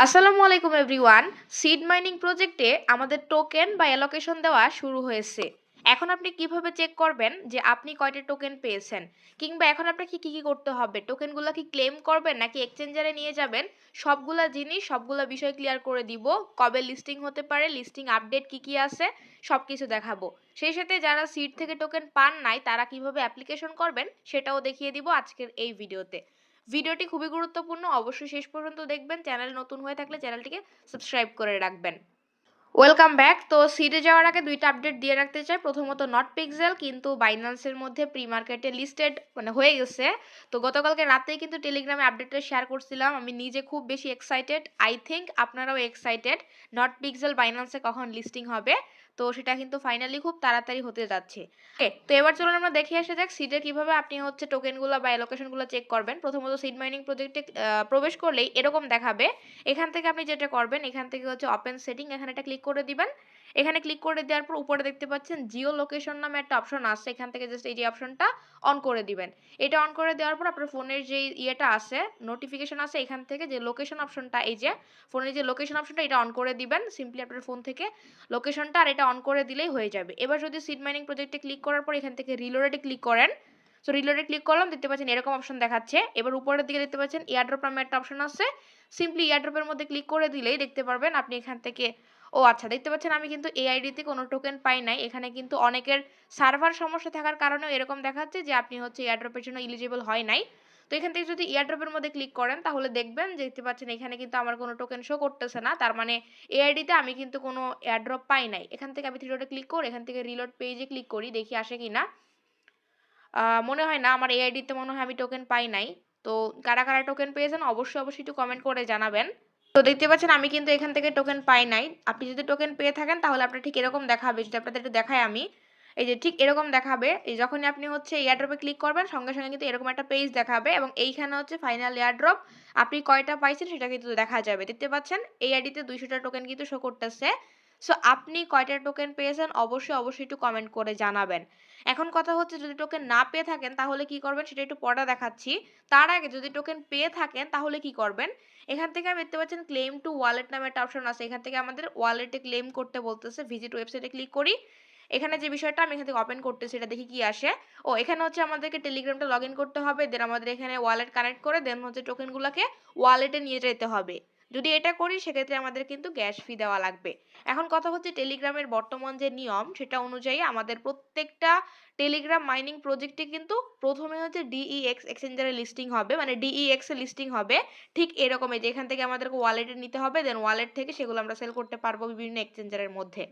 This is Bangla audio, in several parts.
আসসালামু আলাইকুম এভরিওয়ান। সিড মাইনিং প্রজেক্টে আমাদের টোকেন বা অ্যালোকেশন দেওয়া শুরু হয়েছে। এখন আপনি কিভাবে চেক করবেন যে আপনি কয়টা টোকেন পেয়েছেন, কিংবা এখন আপনাকে কি কি করতে হবে, টোকেনগুলো কি ক্লেম করবেন নাকি এক্সচেঞ্জারে নিয়ে যাবেন, সবগুলা জিনিস সবগুলা বিষয় ক্লিয়ার করে দিব। কবে লিস্টিং হতে পারে, লিস্টিং আপডেট কি কি আছে, সবকিছু দেখাবো। সেই সাথে যারা সিড থেকে টোকেন পান নাই তারা কিভাবে অ্যাপ্লিকেশন করবেন সেটাও দেখিয়ে দিব আজকের এই ভিডিওতে। ভিডিওটি খুবই গুরুত্বপূর্ণ, অবশ্যই শেষ পর্যন্ত দেখবেন। চ্যানেল নতুন হয়ে থাকলে চ্যানেলটিকে সাবস্ক্রাইব করে রাখবেন। Welcome back. তো সিডে যাওয়ার আগে দুইটা আপডেট দিয়ে রাখতে চাই। প্রথমত নট পিক্সেল কিন্তু বাইন্যান্সের মধ্যে প্রি মার্কেটে লিস্টেড হয়ে গেছে। তো গতকালকে রাতেই কিন্তু টেলিগ্রামে আপডেটটা শেয়ার করছিলাম। আমি নিজে খুব বেশি এক্সাইটেড, আই থিঙ্ক আপনারাও এক্সাইটেড। নট পিক্সেল বাইন্যান্সে কখন লিস্টিং হবে, তো সেটা কিন্তু ফাইনালি খুব তাড়াতাড়ি হতে যাচ্ছে। ওকে, তো এবার চলুন আমরা দেখে আসা যাক সিডে কিভাবে আপনি টোকেনগুলো বা অ্যালোকেশনগুলো চেক করবেন। প্রথমত সিড মাইনিং প্রজেক্টে প্রবেশ করলেই এরকম দেখাবে। এখান থেকে আপনি যেটা করবেন, এখান থেকে ওপেন সেটিং, এখানে একটা ক্লিক করে দিবেন। এখানে ক্লিক করে দেওয়ার পর উপরে দেখতে পাচ্ছেন জিও লোকেশন নামে একটা অপশন আছে। এখান থেকে জাস্ট এই যে অপশনটা অন করে দিবেন। এটা অন করে দেওয়ার পর আপনার ফোনের যে ইয়েটা আছে, নোটিফিকেশন আছে, এখান থেকে যে লোকেশন অপশনটা, এই যে ফোনের যে লোকেশন অপশনটা, এটা অন করে দিবেন। সিম্পলি আপনার ফোন থেকে লোকেশনটা আর এটা অন করে দিলেই হয়ে যাবে। এবার যদি সিড মাইনিং প্রজেক্টে ক্লিক করার পর এখান থেকে রিলোডে ক্লিক করেন, সো রিলোডে ক্লিক করলাম, দেখতে পাচ্ছেন এরকম অপশন দেখাচ্ছে। এবার উপরের দিকে দেখতে পাচ্ছেন এয়ারড্রপ নামে একটা অপশন আছে। সিম্পলি এয়ারড্রপের মধ্যে ক্লিক করে দিলেই দেখতে পারবেন আপনি এখান থেকে, ও আচ্ছা, দেখতে পাচ্ছেন আমি কিন্তু এই আইডিতে কোনো টোকেন পাই নাই। এখানে কিন্তু অনেকের সার্ভার সমস্যা থাকার কারণেও এরকম দেখাচ্ছে যে আপনি এয়ারড্রপের জন্য এলিজিবল হয় নাই। তো এখান থেকে যদি এয়ারড্রপের মধ্যে ক্লিক করেন তাহলে দেখবেন, দেখতে পাচ্ছেন এখানে কিন্তু আমার কোনো টোকেন শো করতেছে না। তার মানে এই আইডিতে আমি কিন্তু কোনো এয়ারড্রপ পাই নাই। এখান থেকে আমি থ্রি ডটে ক্লিক করে এখান থেকে রিলোড পেজে ক্লিক করি, দেখি আসে কিনা। মনে হয় না, আমার এই আইডিতে মনে হয় আমি টোকেন পাই নাই। তো কারা কারা টোকেন পেয়েছেন অবশ্যই অবশ্যই একটু কমেন্ট করে জানাবেন। তো দেখতে পাচ্ছেন আমি কিন্তু এখান থেকে টোকেন পাই নাই। আপনি যদি টোকেন পেয়ে থাকেন তাহলে আপনার ঠিক এরকম দেখাবে। যদি আপনাদের একটু দেখাই আমি, এই যে ঠিক এরকম দেখাবে। এই যখনই আপনি এয়ারড্রপে ক্লিক করবেন সঙ্গে সঙ্গে কিন্তু এরকম একটা পেজ দেখাবে এবং এইখানে ফাইনাল এয়ারড্রপ আপনি কয়টা পাইছেন সেটা কিন্তু দেখা যাবে। দেখতে পাচ্ছেন এই আইডিতে 200টা টোকেন কিন্তু শো করতেছে। সো আপনি কয়টা টোকেন পেয়েছেন অবশ্যই অবশ্যই একটু কমেন্ট করে জানাবেন। এখন কথা হচ্ছে, যদি টোকেন না পেয়ে থাকেন তাহলে কি করবেন সেটা একটু পরে দেখাচ্ছি। তার আগে যদি টোকেন পেয়ে থাকেন তাহলে কি করবেন, এখান থেকে আমি দেখতে পাচ্ছেন ক্লেম টু ওয়ালেট নামে একটা অপশন আছে। এখান থেকে আমাদের ওয়ালেটে ক্লেম করতে বলতেছে। ভিজিট ওয়েবসাইটে ক্লিক করি। এখানে যে বিষয়টা আমি এখান থেকে ওপেন করতেছি এটা দেখি কি আসে। ও এখানে আমাদেরকে টেলিগ্রামটা লগ ইন করতে হবে, দেন আমাদের এখানে ওয়ালেট কানেক্ট করে দেন টোকেনগুলোকে ওয়ালেটে নিয়ে যেতে হবে। যদি এটা করি সেক্ষেত্রে আমাদের কিন্তু গ্যাস ফি দেওয়া লাগবে। এখন কথা হচ্ছে, টেলিগ্রামের বর্তমান যে নিয়ম সেটা অনুযায়ী আমাদের প্রত্যেকটা টেলিগ্রাম মাইনিং প্রজেক্টে কিন্তু প্রথমে ডিইএক্স এক্সচেঞ্জারে লিস্টিং হবে, মানে ডিইএক্স এ লিস্টিং হবে। ঠিক এরকমই যে এখান থেকে আমাদেরকে ওয়ালেটে নিতে হবে, দেন ওয়ালেট থেকে সেগুলো আমরা সেল করতে পারবো বিভিন্ন এক্সচেঞ্জারের মধ্যে।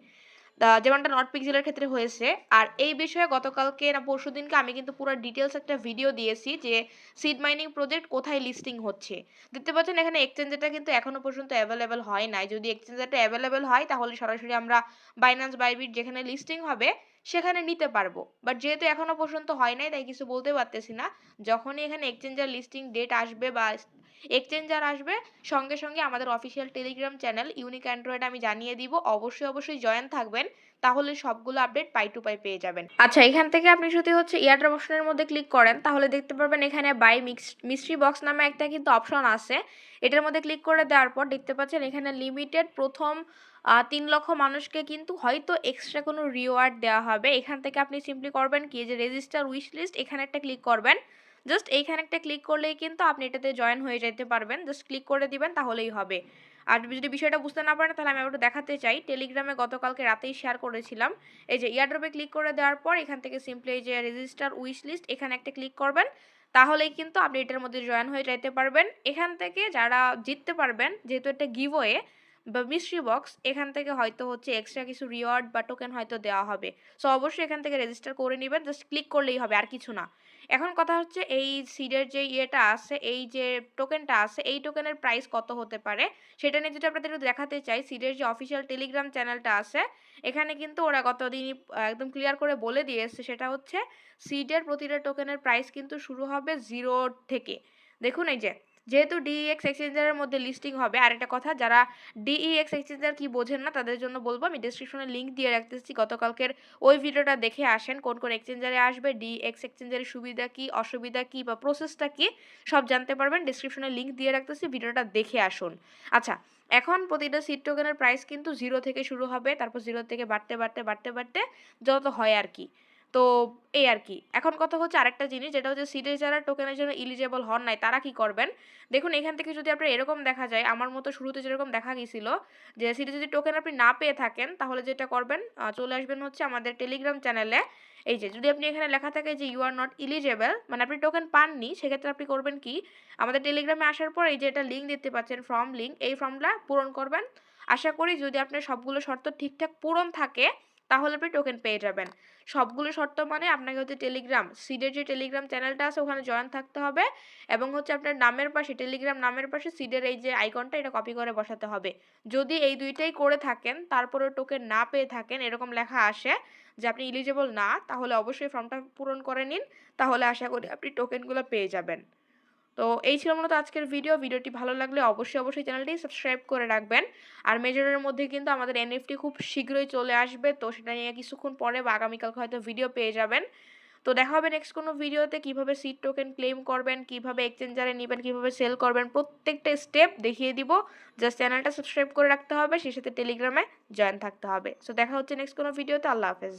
যেমনটা নট পিক্সেলের ক্ষেত্রে হয়েছে। আর এই বিষয়ে গতকালকে না পরশুদিনকে আমি কিন্তু পুরো ডিটেলস একটা ভিডিও দিয়েছি যে সিড মাইনিং প্রজেক্ট কোথায় লিস্টিং হচ্ছে। দেখতে পাচ্ছেন এখানে এক্সচেঞ্জারটা কিন্তু এখনো পর্যন্ত অ্যাভেলেবেল হয় নাই। যদি এক্সচেঞ্জারটা অ্যাভেলেবেল হয় তাহলে সরাসরি আমরা বাইন্যান্স বাইবিট যেখানে লিস্টিং হবে সেখানে নিতে পারবো। বাট যেহেতু এখনো পর্যন্ত হয় নাই তাই কিছু বলতে পারতেছি না। যখনই এখানে এক্সচেঞ্জার লিস্টিং ডেট আসবে বা এক্সচেঞ্জার আসবে, সঙ্গে সঙ্গে আমাদের official Telegram channel unique Android আমি জানিয়ে দিব। অবশ্যই অবশ্যই জয়েন থাকবেন, তাহলে সবগুলো আপডেট পাই টু পাই পেয়ে যাবেন। আচ্ছা, এখান থেকে আপনি যদি এয়ারড্রপ অপশনের মধ্যে ক্লিক করেন তাহলে দেখতে পারবেন এখানে বাই মিস্ট্রি বক্স নামে একটা কিন্তু অপশন আছে। এটার মধ্যে ক্লিক করে দেওয়ার পর দেখতে পাচ্ছেন এখানে লিমিটেড প্রথম 3 লক্ষ মানুষকে কিন্তু হয়তো এক্সট্রা কোনো রিওয়ার্ড দেওয়া হবে। এখান থেকে আপনি সিম্পলি করবেন কি, যে রেজিস্টার উইশ লিস্ট, এখানে একটা ক্লিক করবেন। জাস্ট এইখানে একটা ক্লিক করলেই কিন্তু আপনি এটাতে জয়েন হয়ে যেতে পারবেন। জাস্ট ক্লিক করে দিবেন তাহলেই হবে। আর যদি বিষয়টা বুঝতে না পারেন তাহলে আমি একটু দেখাতে চাই। টেলিগ্রামে গতকালকে রাতেই শেয়ার করেছিলাম। এই যে এয়ারড্রপে ক্লিক করে দেওয়ার পর এখান থেকে সিম্পলি এই যে রেজিস্টার উইশ লিস্ট, এখানে একটা ক্লিক করবেন, তাহলেই কিন্তু আপনি এটার মধ্যে জয়েন হয়ে যেতে পারবেন। এখান থেকে যারা জিততে পারবেন, যেহেতু একটা গিভওয়ে বা মিস্ট্রি বক্স, এখান থেকে হয়তো এক্সট্রা কিছু রিওয়ার্ড বা টোকেন হয়তো দেওয়া হবে। সো অবশ্যই এখান থেকে রেজিস্টার করে নেবেন, জাস্ট ক্লিক করলেই হবে, আর কিছু না। এখন কথা হচ্ছে, এই সিডের যে ইয়েটা আছে, এই যে টোকেনটা আছে, এই টোকেনের প্রাইস কত হতে পারে সেটা নিয়ে যদি আপনাদের একটু দেখাতে চাই। সিডের যে অফিসিয়াল টেলিগ্রাম চ্যানেলটা আছে, এখানে কিন্তু ওরা গতদিনই একদম ক্লিয়ার করে বলে দিয়েছে। সেটা সিডের প্রতিটা টোকেনের প্রাইস কিন্তু শুরু হবে 0 থেকে। দেখুন এই যে যেহেতু ডিইএক্স এক্সচেঞ্জারের মধ্যে লিস্টিং হবে, আরেকটা কথা, যারা ডিইএক্স এক্সচেঞ্জার কি বোঝেন না তাদের জন্য বলবো, আমি ডেসক্রিপশনে লিঙ্ক দিয়ে রাখতেছি, গতকালকের ওই ভিডিওটা দেখে আসেন, কোন কোন এক্সচেঞ্জারে আসবে, ডিইএক্স এক্সচেঞ্জারের সুবিধা কি, অসুবিধা কি বা প্রসেসটা কি সব জানতে পারবেন। ডেসক্রিপশনে লিঙ্ক দিয়ে রাখতেছি, ভিডিওটা দেখে আসুন। আচ্ছা, এখন প্রতিটা সিড টোকেনের প্রাইস কিন্তু 0 থেকে শুরু হবে, তারপর 0 থেকে বাড়তে বাড়তে বাড়তে বাড়তে যত হয় আর কি। তো এই আর কি। এখন কথা হচ্ছে আরেকটা জিনিস, যেটা হচ্ছে সিডে যারা টোকেনের জন্য এলিজেবল হন নাই তারা কি করবেন। দেখুন এখান থেকে যদি আপনার এরকম দেখা যায়, আমার মতো শুরুতে যেরকম দেখা গেছিল, যে সিডে যদি টোকেন আপনি না পেয়ে থাকেন তাহলে যেটা করবেন, চলে আসবেন হচ্ছে আমাদের টেলিগ্রাম চ্যানেলে। এই যে যদি আপনি এখানে লেখা থাকে যে ইউ আর নট এলিজেবল, মানে আপনি টোকেন পাননি, সেক্ষেত্রে আপনি করবেন কি, আমাদের টেলিগ্রামে আসার পর এই যে এটা লিঙ্ক দেখতে পাচ্ছেন, ফর্ম লিঙ্ক, এই ফর্মটা পূরণ করবেন। আশা করি যদি আপনার সবগুলো শর্ত ঠিকঠাক পূরণ থাকে তাহলে আপনি টোকেন পেয়ে যাবেন। সবগুলো শর্ত মানে আপনাকে হচ্ছে টেলিগ্রাম, সিডের যে টেলিগ্রাম চ্যানেলটা আছে ওখানে জয়েন থাকতে হবে, এবং হচ্ছে আপনার নামের পাশে, টেলিগ্রাম নামের পাশে সিডের এই যে আইকনটা, এটা কপি করে বসাতে হবে। যদি এই দুইটাই করে থাকেন তারপরে টোকেন না পেয়ে থাকেন, এরকম লেখা আসে যে আপনি এলিজিবল না, তাহলে অবশ্যই ফর্মটা পূরণ করে নিন, তাহলে আশা করি আপনি টোকেনগুলো পেয়ে যাবেন। তো এই ছিল মূলত আজকের ভিডিওটি ভালো লাগলে অবশ্যই চ্যানেলটি সাবস্ক্রাইব করে রাখবেন। আর মেজরের মধ্যে কিন্তু আমাদের এনএফটি খুব শীঘ্রই চলে আসবে, তো সেটা নিয়ে কিছুক্ষণ পরে বা আগামীকালকে হয়তো ভিডিও পেয়ে যাবেন। তো দেখা হবে নেক্সট কোনো ভিডিওতে, কিভাবে সিড টোকেন ক্লেম করবেন, কিভাবে এক্সচেঞ্জারে নেবেন, কিভাবে সেল করবেন, প্রত্যেকটা স্টেপ দেখিয়ে দিব। জাস্ট চ্যানেলটা সাবস্ক্রাইব করে রাখতে হবে, সেই সাথে টেলিগ্রামে জয়েন থাকতে হবে। সো দেখা হচ্ছে নেক্সট কোনো ভিডিওতে। আল্লাহ হাফেজ।